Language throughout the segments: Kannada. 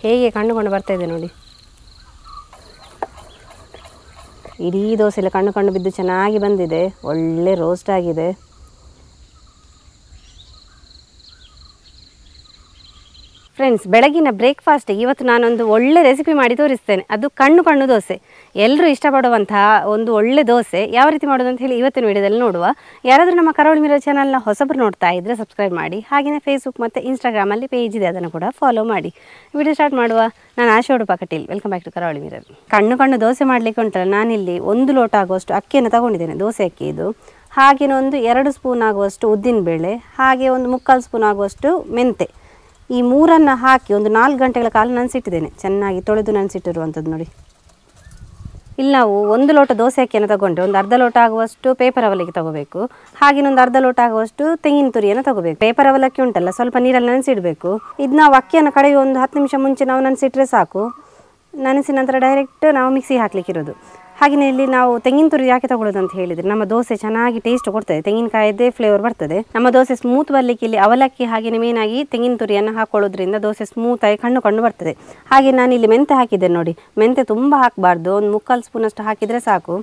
ಹೇಗೆ ಕಂಡುಕೊಂಡು ಬರ್ತಾ ಇದೆ ನೋಡಿ. ಇಡೀ ದೋಸೆ ಎಲ್ಲ ಕಣ್ಣು ಬಿದ್ದು ಚೆನ್ನಾಗಿ ಬಂದಿದೆ, ಒಳ್ಳೆ ರೋಸ್ಟ್ ಆಗಿದೆ. ಫ್ರೆಂಡ್ಸ್, ಬೆಳಗಿನ ಬ್ರೇಕ್ಫಾಸ್ಟಿಗೆ ಇವತ್ತು ನಾನೊಂದು ಒಳ್ಳೆ ರೆಸಿಪಿ ಮಾಡಿ ತೋರಿಸ್ತೇನೆ. ಅದು ಕಣ್ಣು ದೋಸೆ. ಎಲ್ಲರೂ ಇಷ್ಟಪಡುವಂತಹ ಒಂದು ಒಳ್ಳೆ ದೋಸೆ ಯಾವ ರೀತಿ ಮಾಡೋದು ಅಂತ ಹೇಳಿ ಇವತ್ತಿನ ವಿಡಿಯೋದಲ್ಲಿ ನೋಡುವ. ಯಾರಾದರೂ ನಮ್ಮ ಕರಾವಳಿ ಮಿರರ್ ಚಾನಲ್ನ ಹೊಸಬರು ನೋಡ್ತಾ ಇದ್ದರೆ ಸಬ್ಸ್ಕ್ರೈಬ್ ಮಾಡಿ. ಹಾಗೆಯೇ ಫೇಸ್ಬುಕ್ ಮತ್ತು ಇನ್ಸ್ಟಾಗ್ರಾಮಲ್ಲಿ ಪೇಜ್ ಇದೆ, ಅದನ್ನು ಕೂಡ ಫಾಲೋ ಮಾಡಿ. ವಿಡಿಯೋ ಸ್ಟಾರ್ಟ್ ಮಾಡುವ. ನಾನು Asha Udupa Kateel. Welcome back to Karavali mirror. ಕಣ್ಣು ದೋಸೆ ಮಾಡಲಿಕ್ಕೆ ಉಂಟಲ್ಲ, ನಾನಿಲ್ಲಿ 1 ಲೋಟ ಆಗುವಷ್ಟು ಅಕ್ಕಿಯನ್ನು ತಗೊಂಡಿದ್ದೇನೆ, ದೋಸೆ ಅಕ್ಕಿ ಇದು. ಹಾಗೆಯೇ ಒಂದು 2 ಸ್ಪೂನ್ ಆಗುವಷ್ಟು ಉದ್ದಿನಬೇಳೆ, ಹಾಗೆ ಒಂದು 3/4 ಸ್ಪೂನ್ ಆಗುವಷ್ಟು ಮೆಂತೆ. ಈ ಮೂರನ್ನು ಹಾಕಿ ಒಂದು 4 ಗಂಟೆಗಳ ಕಾಲ ನೆನೆಸಿಟ್ಟಿದ್ದೇನೆ. ಚೆನ್ನಾಗಿ ತೊಳೆದು ನೆನೆಸಿಟ್ಟಿರುವಂಥದ್ದು ನೋಡಿ. ಇಲ್ಲಿ ನಾವು 1 ಲೋಟ ದೋಸೆ ಅಕ್ಕಿಯನ್ನು ತಗೊಂಡ್ರೆ ಒಂದು ಅರ್ಧ ಲೋಟ ಆಗುವಷ್ಟು ಪೇಪರ್ ಅವಲಕ್ಕಿ ತಗೋಬೇಕು. ಹಾಗೆ ಒಂದು ಅರ್ಧ ಲೋಟ ಆಗುವಷ್ಟು ತೆಂಗಿನ ತುರಿಯನ್ನು ತಗೋಬೇಕು. ಪೇಪರ್ ಅವಲಕ್ಕಿ ಉಂಟಲ್ಲ, ಸ್ವಲ್ಪ ನೀರಲ್ಲಿ ನೆನೆಸಿಡಬೇಕು. ಇದು ನಾವು ಅಕ್ಕಿಯನ್ನು ಕಡೆಗೆ ಒಂದು 10 ನಿಮಿಷ ಮುಂಚೆ ನಾವು ನೆನೆಸಿಟ್ರೆ ಸಾಕು. ನೆನೆಸಿದ ನಂತರ ಡೈರೆಕ್ಟ್ ನಾವು ಮಿಕ್ಸಿ ಹಾಕಲಿಕ್ಕಿರೋದು. ಹಾಗೆಯೇ ಇಲ್ಲಿ ನಾವು ತೆಂಗಿನ ತುರಿ ಯಾಕೆ ತಗೊಳ್ಳೋದು ಅಂತ ಹೇಳಿದರೆ, ನಮ್ಮ ದೋಸೆ ಚೆನ್ನಾಗಿ ಟೇಸ್ಟ್ ಕೊಡ್ತದೆ, ತೆಂಗಿನಕಾಯಿದ್ದೇ ಫ್ಲೇವರ್ ಬರ್ತದೆ. ನಮ್ಮ ದೋಸೆ ಸ್ಮೂತ್ ಬರಲಿಕ್ಕೆ ಇಲ್ಲಿ ಅವಲಕ್ಕಿ ಹಾಗೆಯೇ ಮೇನಾಗಿ ತೆಂಗಿನ ತುರಿಯನ್ನು ಹಾಕೊಳ್ಳೋದ್ರಿಂದ ದೋಸೆ ಸ್ಮೂತಾಗಿ ಕಣ್ಣು ಬರ್ತದೆ. ಹಾಗೆ ನಾನು ಇಲ್ಲಿ ಮೆಂತೆ ಹಾಕಿದ್ದೇನೆ ನೋಡಿ. ಮೆಂತೆ ತುಂಬ ಹಾಕಬಾರ್ದು, ಒಂದು 3/4 ಸ್ಪೂನಷ್ಟು ಹಾಕಿದರೆ ಸಾಕು.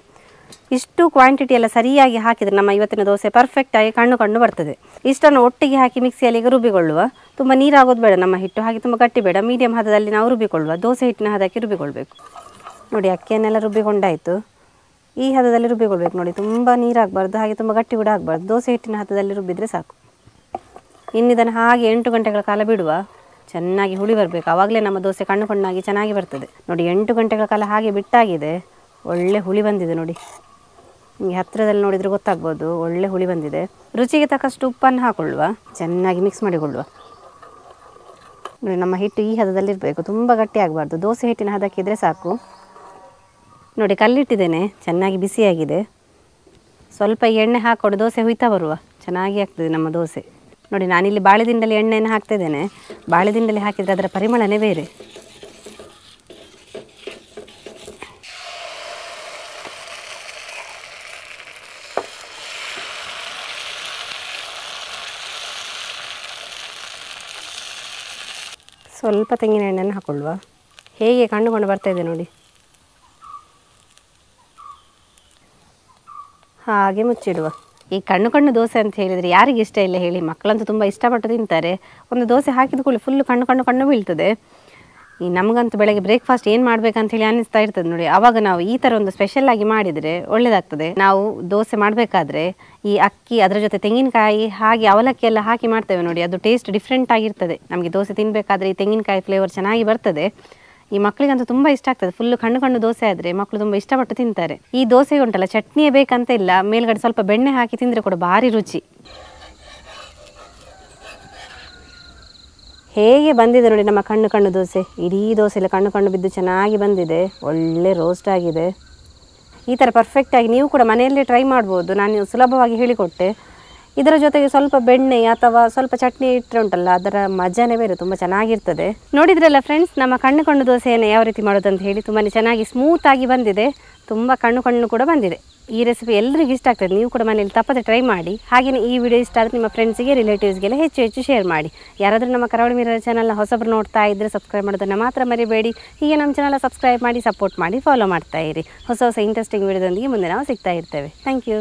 ಇಷ್ಟು ಕ್ವಾಂಟಿಟಿ ಎಲ್ಲ ಸರಿಯಾಗಿ ಹಾಕಿದರೆ ನಮ್ಮ ಇವತ್ತಿನ ದೋಸೆ ಪರ್ಫೆಕ್ಟಾಗಿ ಕಣ್ಣು ಬರ್ತದೆ. ಇಷ್ಟನ್ನು ಒಟ್ಟಿಗೆ ಹಾಕಿ ಮಿಕ್ಸಿಯಲ್ಲಿ ಈಗ ರುಬ್ಬಿಕೊಳ್ಳುವ. ತುಂಬ ನೀರಾಗೋದು ಬೇಡ ನಮ್ಮ ಹಿಟ್ಟು, ಹಾಗೆ ತುಂಬ ಗಟ್ಟಿ ಬೇಡ, ಮೀಡಿಯಂ ಹದದಲ್ಲಿ ನಾವು ರುಬ್ಬಿಕೊಳ್ಳುವ. ದೋಸೆ ಹಿಟ್ಟಿನ ಹದಕ್ಕೆ ರುಬ್ಬಿಕೊಳ್ಬೇಕು ನೋಡಿ. ಅಕ್ಕಿಯನ್ನೆಲ್ಲ ರುಬ್ಬಿಕೊಂಡಾಯಿತು. ಈ ಹದದಲ್ಲಿ ರುಬ್ಬಿಕೊಳ್ಬೇಕು ನೋಡಿ. ತುಂಬ ನೀರಾಗಬಾರ್ದು, ಹಾಗೆ ತುಂಬ ಗಟ್ಟಿ ಕೂಡ ಆಗಬಾರ್ದು. ದೋಸೆ ಹಿಟ್ಟಿನ ಹದದಲ್ಲಿ ರುಬ್ಬಿದರೆ ಸಾಕು. ಇನ್ನಿದನ್ನು ಹಾಗೆ 8 ಗಂಟೆಗಳ ಕಾಲ ಬಿಡುವ. ಚೆನ್ನಾಗಿ ಹುಳಿ ಬರಬೇಕು, ಆವಾಗಲೇ ನಮ್ಮ ದೋಸೆ ಕಣ್ಣಾಗಿ ಚೆನ್ನಾಗಿ ಬರ್ತದೆ ನೋಡಿ. 8 ಗಂಟೆಗಳ ಕಾಲ ಹಾಗೆ ಬಿಟ್ಟಾಗಿದೆ, ಒಳ್ಳೆ ಹುಳಿ ಬಂದಿದೆ ನೋಡಿ. ನಿಮಗೆ ಹತ್ತಿರದಲ್ಲಿ ನೋಡಿದರೆ ಗೊತ್ತಾಗ್ಬೋದು, ಒಳ್ಳೆ ಹುಳಿ ಬಂದಿದೆ. ರುಚಿಗೆ ತಕ್ಕಷ್ಟು ಉಪ್ಪನ್ನು ಹಾಕೊಳ್ಳುವ, ಚೆನ್ನಾಗಿ ಮಿಕ್ಸ್ ಮಾಡಿಕೊಳ್ಳುವ ನೋಡಿ. ನಮ್ಮ ಹಿಟ್ಟು ಈ ಹದದಲ್ಲಿರಬೇಕು, ತುಂಬ ಗಟ್ಟಿ ಆಗಬಾರ್ದು. ದೋಸೆ ಹಿಟ್ಟಿನ ಹದಕ್ಕಿದ್ರೆ ಸಾಕು ನೋಡಿ. ಕಲ್ಲಿಟ್ಟಿದ್ದೇನೆ, ಚೆನ್ನಾಗಿ ಬಿಸಿಯಾಗಿದೆ. ಸ್ವಲ್ಪ ಎಣ್ಣೆ ಹಾಕ್ಕೊಂಡು ದೋಸೆ ಹುಯ್ತಾ ಬರುವ, ಚೆನ್ನಾಗಿ ಆಗ್ತದೆ ನಮ್ಮ ದೋಸೆ ನೋಡಿ. ನಾನಿಲ್ಲಿ ಬಾಳೆದಿಂಡಲ್ಲಿ ಎಣ್ಣೆಯನ್ನು ಹಾಕ್ತಿದ್ದೇನೆ. ಬಾಳೆದಿಂಡಲ್ಲಿ ಹಾಕಿದರೆ ಅದರ ಪರಿಮಳನೇ ಬೇರೆ. ಸ್ವಲ್ಪ ತೆಂಗಿನ ಎಣ್ಣೆಯನ್ನು ಹಾಕೊಳ್ಳುವ. ಹೇಗೆ ಕಂಡುಕೊಂಡು ಬರ್ತಾ ಇದೆ ನೋಡಿ. ಹಾಗೆ ಮುಚ್ಚಿಡುವ. ಈ ಕಣ್ಣು ದೋಸೆ ಅಂತ ಹೇಳಿದರೆ ಯಾರಿಗೆ ಇಷ್ಟ ಇಲ್ಲ ಹೇಳಿ? ಮಕ್ಕಳಂತೂ ತುಂಬ ಇಷ್ಟಪಟ್ಟು ತಿಂತಾರೆ. ಒಂದು ದೋಸೆ ಹಾಕಿದ ಕೂಡಲೇ ಫುಲ್ಲು ಕಣ್ಣು ಬೀಳ್ತದೆ. ಈ ನಮಗಂತೂ ಬೆಳಗ್ಗೆ ಬ್ರೇಕ್ಫಾಸ್ಟ್ ಏನು ಮಾಡಬೇಕಂತ ಹೇಳಿ ಅನ್ನಿಸ್ತಾ ಇರ್ತದೆ ನೋಡಿ. ಆವಾಗ ನಾವು ಈ ಥರ ಒಂದು ಸ್ಪೆಷಲ್ಲಾಗಿ ಮಾಡಿದರೆ ಒಳ್ಳೆಯದಾಗ್ತದೆ. ನಾವು ದೋಸೆ ಮಾಡಬೇಕಾದ್ರೆ ಈ ಅಕ್ಕಿ, ಅದರ ಜೊತೆ ತೆಂಗಿನಕಾಯಿ ಹಾಗೆ ಅವಲಕ್ಕಿ ಎಲ್ಲ ಹಾಕಿ ಮಾಡ್ತೇವೆ ನೋಡಿ, ಅದು ಟೇಸ್ಟ್ ಡಿಫ್ರೆಂಟ್ ಆಗಿರ್ತದೆ. ನಮಗೆ ದೋಸೆ ತಿನ್ನಬೇಕಾದ್ರೆ ಈ ತೆಂಗಿನಕಾಯಿ ಫ್ಲೇವರ್ ಚೆನ್ನಾಗಿ ಬರ್ತದೆ. ಈ ಮಕ್ಕಳಿಗಂತೂ ತುಂಬ ಇಷ್ಟ ಆಗ್ತದೆ. ಫುಲ್ಲು ಕಣ್ಣು ದೋಸೆ ಆದರೆ ಮಕ್ಕಳು ತುಂಬ ಇಷ್ಟಪಟ್ಟು ತಿಂತಾರೆ. ಈ ದೋಸೆಗೆ ಉಂಟಲ್ಲ, ಚಟ್ನಿಯೇ ಬೇಕಂತ ಇಲ್ಲ, ಮೇಲ್ಗಡೆ ಸ್ವಲ್ಪ ಬೆಣ್ಣೆ ಹಾಕಿ ತಿಂದರೆ ಕೂಡ ಭಾರಿ ರುಚಿ. ಹೇಗೆ ಬಂದಿದೆ ನೋಡಿ ನಮ್ಮ ಕಣ್ಣು ದೋಸೆ. ಇಡೀ ದೋಸೆ ಎಲ್ಲ ಕಣ್ಣು ಬಿದ್ದು ಚೆನ್ನಾಗಿ ಬಂದಿದೆ, ಒಳ್ಳೆ ರೋಸ್ಟ್ ಆಗಿದೆ. ಈ ಥರ ಪರ್ಫೆಕ್ಟಾಗಿ ನೀವು ಕೂಡ ಮನೆಯಲ್ಲೇ ಟ್ರೈ ಮಾಡ್ಬೋದು. ನಾನು ಸುಲಭವಾಗಿ ಹೇಳಿಕೊಟ್ಟೆ. ಇದರ ಜೊತೆಗೆ ಸ್ವಲ್ಪ ಬೆಣ್ಣೆ ಅಥವಾ ಸ್ವಲ್ಪ ಚಟ್ನಿ ಇಟ್ಟರೆ ಉಂಟಲ್ಲ, ಅದರ ಮಜಾನೇ ಬೇರೆ, ತುಂಬ ಚೆನ್ನಾಗಿರ್ತದೆ. ನೋಡಿದ್ರಲ್ಲ ಫ್ರೆಂಡ್ಸ್, ನಮ್ಮ ಕಣ್ಣು ದೋಸೆಯನ್ನು ಯಾವ ರೀತಿ ಮಾಡೋದು ಅಂತ ಹೇಳಿ. ತುಂಬಾ ಚೆನ್ನಾಗಿ ಸ್ಮೂತಾಗಿ ಬಂದಿದೆ, ತುಂಬ ಕಣ್ಣು ಕೂಡ ಬಂದಿದೆ. ಈ ರೆಸಿಪಿ ಎಲ್ಲರಿಗೂ ಇಷ್ಟ ಆಗ್ತದೆ. ನೀವು ಕೂಡ ಮನೆಯಲ್ಲಿ ತಪ್ಪದೆ ಟ್ರೈ ಮಾಡಿ. ಹಾಗೆಯೇ ಈ ವಿಡಿಯೋ ಇಷ್ಟ ಆದರೆ ನಿಮ್ಮ ಫ್ರೆಂಡ್ಸಿಗೆ, ರಿಲೇಟಿವ್ಸ್ಗೆಲ್ಲ ಹೆಚ್ಚು ಶೇರ್ ಮಾಡಿ. ಯಾರಾದರೂ ನಮ್ಮ ಕರಾವಳಿ ಮಿರರ್ ಚಾನಲ್ನ ಹೊಸಬರು ನೋಡ್ತಾ ಇದ್ದರೆ ಸಬ್ಸ್ಕ್ರೈಬ್ ಮಾಡೋದನ್ನು ಮಾತ್ರ ಮರಿಬೇಡಿ. ಹೀಗೆ ನಮ್ಮ ಚಾನಲ್ ಸಬ್ಸ್ಕ್ರೈಬ್ ಮಾಡಿ, ಸಪೋರ್ಟ್ ಮಾಡಿ, ಫಾಲೋ ಮಾಡ್ತಾ ಇರಿ. ಹೊಸ ಇಂಟ್ರೆಸ್ಟಿಂಗ್ ವಿಡಿಯೋದೊಂದಿಗೆ ಮುಂದೆ ನಾವು ಸಿಗ್ತಾ ಇರ್ತೇವೆ. Thank you.